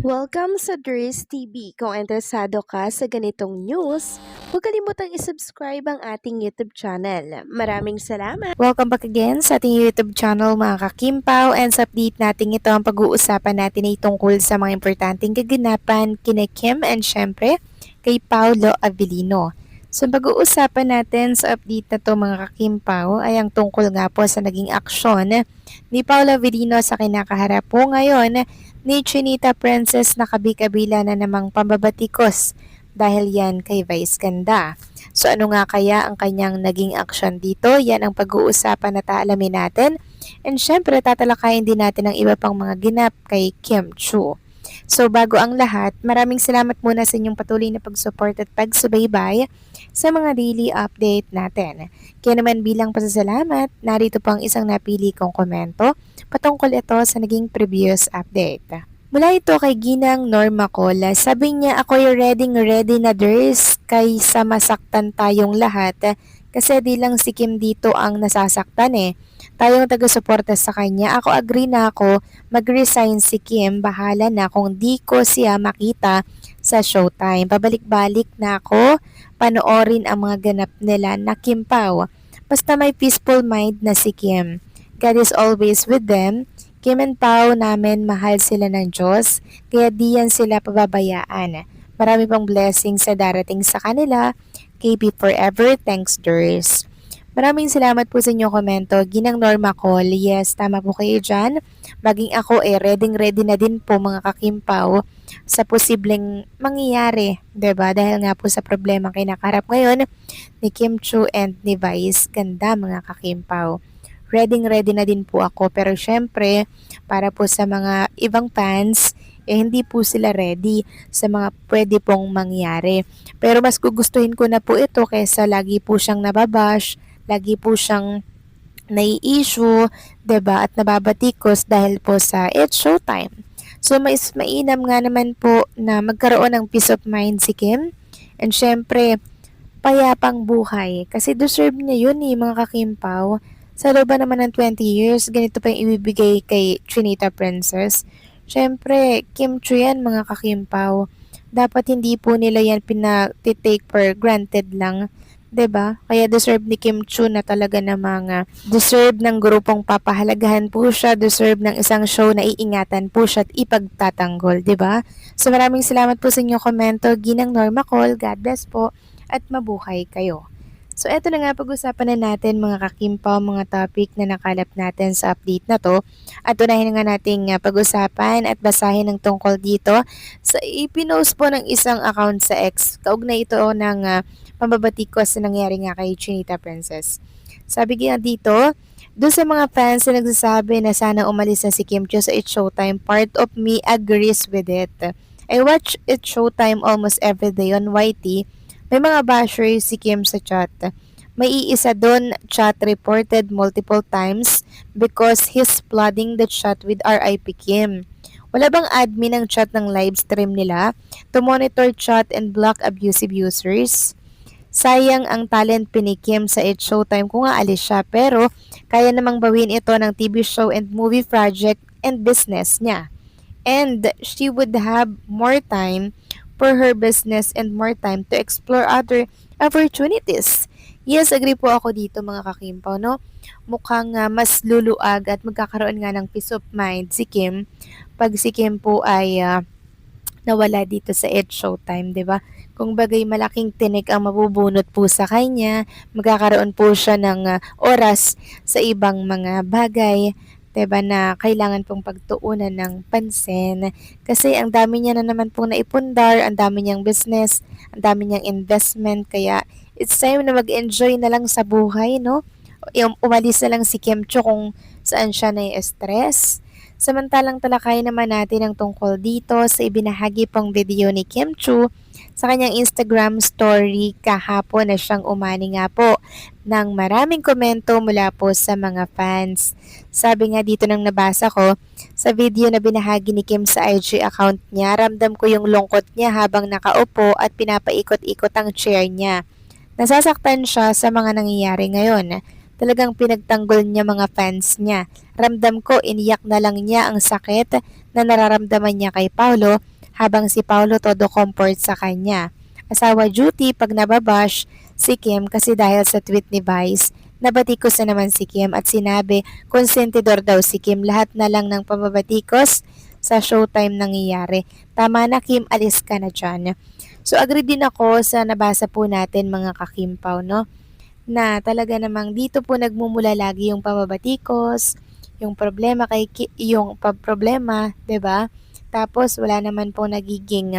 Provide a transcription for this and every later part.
Welcome sa Dries TV. Kung interesado ka sa ganitong news, huwag kalimutang isubscribe ang ating YouTube channel. Maraming salamat! Welcome back again sa ating YouTube channel mga kakimpaw, and sa update natin ito ang pag-uusapan natin ay tungkol sa mga importanteng kaganapan kina Kim and syempre kay Paolo Avellino. So pag-uusapan natin sa update na to mga kakimpaw ay ang tungkol nga po sa naging aksyon ni Paolo Avellino sa kinakaharap po ngayon ni Chinita Princess na kabikabila na namang pambabatikos dahil yan kay Vice Ganda. So ano nga kaya ang kanyang naging aksyon dito? Yan ang pag-uusapan na taalamin natin. And syempre tatalakayin din natin ang iba pang mga ginap kay Kim Chiu. So bago ang lahat, maraming salamat muna sa inyong patuloy na pag-support at pagsubaybay sa mga daily update natin. Kaya naman bilang pasasalamat, narito pang isang napili kong komento patungkol ito sa naging previous update. Mula ito kay Ginang Norma Cola, sabi niya ako'y ready na Ders kaysa masaktan tayong lahat kasi di lang si Kim dito ang nasasaktan eh. Tayong taga-suporta sa kanya, ako agree na ako mag-resign si Kim, bahala na kung di ko siya makita sa Showtime. Pabalik-balik na ako, panoorin ang mga ganap nila na Kim Pao. Basta may peaceful mind na si Kim. God is always with them. Kim and Pao namin mahal sila ng Diyos, kaya di yan sila pababayaan. Marami pang blessings sa darating sa kanila. KB forever, thanks Ders. Maraming salamat po sa inyong komento. Ginang Norma Call, yes, tama po kayo dyan. Maging ako ready na din po mga kakimpaw sa posibleng mangyayari, 'di ba? Dahil nga po sa problema kinakarap ngayon ni Kim Chiu and ni Vice Ganda mga kakimpaw. Ready na din po ako, pero syempre para po sa mga ibang fans hindi po sila ready sa mga pwede pong mangyari. Pero mas gugustuhin ko na po ito kaysa lagi po siyang nababash, lagi po siyang nai-issue, 'di ba? At nababatikos dahil po sa It's Showtime. So mas mainam nga naman po na magkaroon ng peace of mind si Kim. And syempre, payapang buhay. Kasi deserve niya yun mga kakimpaw. Sa loob naman ng 20 years, ganito pa yung ibibigay kay Trinita Princess. Siyempre, Kim Chiu yan mga kakimpaw. Dapat hindi po nila yan pinatitake for granted lang. 'Di ba? Kaya deserve ni Kim Chiu na talaga na mga deserve ng grupong papahalagahan po siya, deserve ng isang show na iingatan po siya at ipagtatanggol, 'di ba? So maraming salamat po sa inyong komento. Ginang Norma Call, God bless po at mabuhay kayo. So eto na nga pag-usapan na natin mga kakimpaw, mga topic na nakalap natin sa update na to. At unahin nga nating pag-usapan at basahin ng tungkol dito sa ipinost po ng isang account sa X. Kaugnay ito ng pambabatikos na nangyari nga kay Chinita Princess. Sabi nga dito, doon sa mga fans na nagsasabi na sana umalis na si Kim Chiu sa It's Showtime, part of me agrees with it. I watch It's Showtime almost every day on YT. May mga bashers si Kim sa chat. May iisa doon chat reported multiple times because he's flooding the chat with RIP Kim. Wala bang admin ng chat ng live stream nila to monitor chat and block abusive users? Sayang ang talent pinikim sa It's Showtime kung aalis siya, pero kaya namang bawin ito ng TV show and movie project and business niya. And she would have more time for her business and more time to explore other opportunities. Yes, agree po ako dito mga kakimpaw, no? Mukhang mas luluag at magkakaroon nga ng peace of mind si Kim pag si Kim po ay nawala dito sa It's Showtime, 'di ba? Kung bagay malaking tinik ang mabubunot po sa kanya, magkakaroon po siya ng oras sa ibang mga bagay, 'di ba, na kailangan pong pagtuunan ng pansin kasi ang dami niya na naman pong naipundar, ang dami niyang business, ang dami niyang investment, kaya it's time na mag-enjoy na lang sa buhay, no? Umalis na lang si Kim Chiu kung saan siya na-stress. Samantalang talakayin naman natin ang tungkol dito sa ibinahagi pong video ni Kim Chiu sa kanyang Instagram story kahapon na siyang umani nga po ng maraming komento mula po sa mga fans. Sabi nga dito nang nabasa ko, sa video na binahagi ni Kim sa IG account niya, ramdam ko yung lungkot niya habang nakaupo at pinapaikot-ikot ang chair niya. Nasasaktan siya sa mga nangyayari ngayon. talagang pinagtanggol niya mga fans niya. Ramdam ko iniyak na lang niya ang sakit na nararamdaman niya kay Paulo habang si Paulo todo comfort sa kanya. Asawa duty pag nababash si Kim kasi dahil sa tweet ni Vice, nabatikos na naman si Kim at sinabi konsentidor daw si Kim, lahat na lang ng pamabatikos sa showtime nangyayari. Tama na Kim, alis ka na dyan. So agree din ako sa nabasa po natin mga kakimpaw, no? Na talaga namang dito po nagmumula lagi yung pamabatikos, yung problema problema, 'di ba? Tapos wala naman po nagiging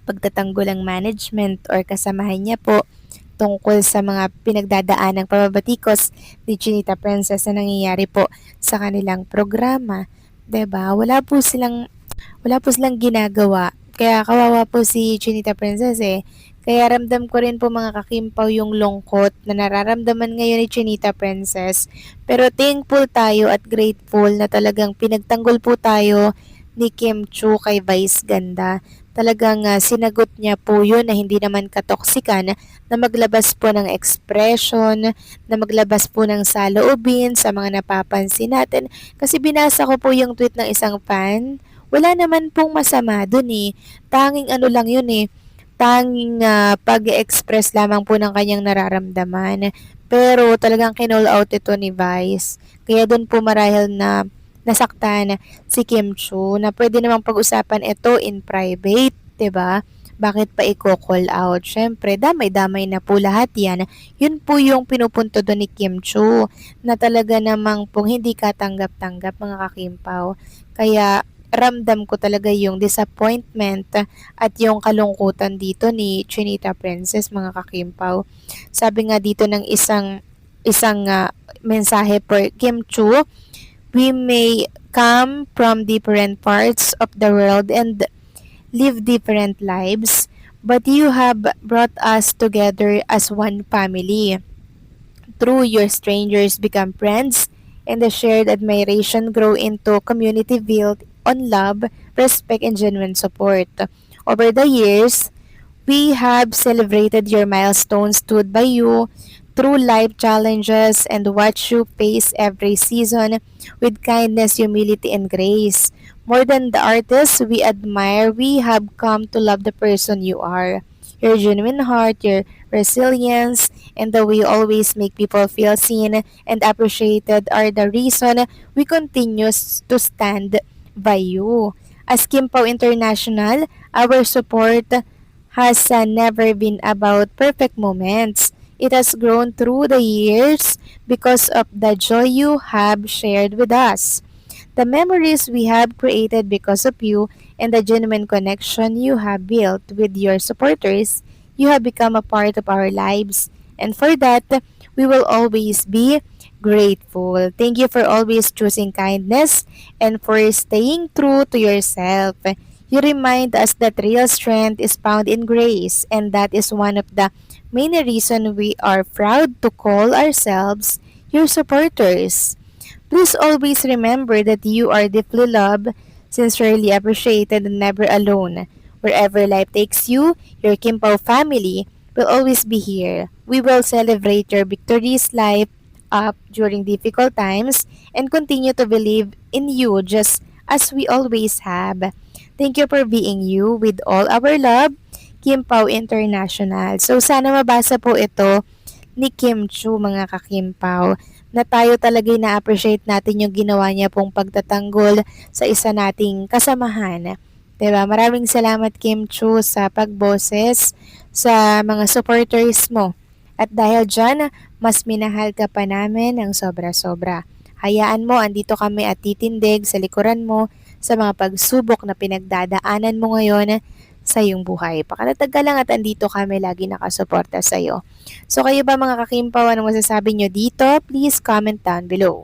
pagtatanggol ang management or kasamahan niya po tungkol sa mga pinagdadaan ng pamabatikos ni Chinita Princess na nangyayari po sa kanilang programa. 'Di ba? Wala po silang ginagawa. Kaya kawawa po si Chinita Princess eh. Kaya ramdam ko rin po mga kakimpaw yung lungkot na nararamdaman ngayon ni Chinita Princess. Pero thankful tayo at grateful na talagang pinagtanggol po tayo ni Kim Chu kay Vice Ganda. Talagang sinagot niya po yun na hindi naman katoksikan na maglabas po ng expression, na maglabas po ng saloobin sa mga napapansin natin. Kasi binasa ko po yung tweet ng isang fan. Wala naman pong masama dun eh. Tanging ano lang yun eh. Tanging pag-express lamang po ng kanyang nararamdaman. Pero talagang kinall out ito ni Vice. Kaya dun po marahil na nasaktan si Kim Chu na pwede namang pag-usapan ito in private, 'di ba? Bakit pa i-call out? Syempre, damay-damay na po lahat yan. Yun po yung pinupunto doon ni Kim Chu na talaga namang pong hindi katanggap-tanggap mga kakimpaw. Kaya ramdam ko talaga yung disappointment at yung kalungkutan dito ni Chinita Princess mga kakimpaw. Sabi nga dito ng isang mensahe per Kim Chu, we may come from different parts of the world and live different lives, but you have brought us together as one family. Through your strangers become friends, and the shared admiration grow into community built on love, respect, and genuine support. Over the years, we have celebrated your milestones, stood by you through life challenges, and watched you face every season with kindness, humility, and grace. More than the artist we admire, we have come to love the person you are. Your genuine heart, your resilience, and the way you always make people feel seen and appreciated are the reason we continue to stand by you. As Kim Pao International, our support has never been about perfect moments. It has grown through the years because of the joy you have shared with us, the memories we have created because of you, and the genuine connection you have built with your supporters. You have become a part of our lives, and for that, we will always be grateful. Thank you for always choosing kindness and for staying true to yourself. You remind us that real strength is found in grace, and that is one of the main reasons we are proud to call ourselves your supporters. Please always remember that you are deeply loved, sincerely appreciated, and never alone. Wherever life takes you, your Kimpao family will always be here. We will celebrate your victories life up during difficult times and continue to believe in you just as we always have. Thank you for being you with all our love, Kim Pao International. So sana mabasa po ito ni Kim Chu mga kakimpaw na tayo talaga na-appreciate natin yung ginawa niya pong pagtatanggol sa isa nating kasamahan. 'Di ba? Maraming salamat Kim Chu sa pagboses sa mga supporters mo. At dahil dyan, mas minahal ka pa namin ng sobra-sobra. Hayaan mo, andito kami at titindig sa likuran mo sa mga pagsubok na pinagdadaanan mo ngayon sa iyong buhay. Pakalatag ka lang at andito kami lagi nakasuporta sa iyo. So kayo ba mga kakimpaw, anong masasabi nyo dito? Please comment down below.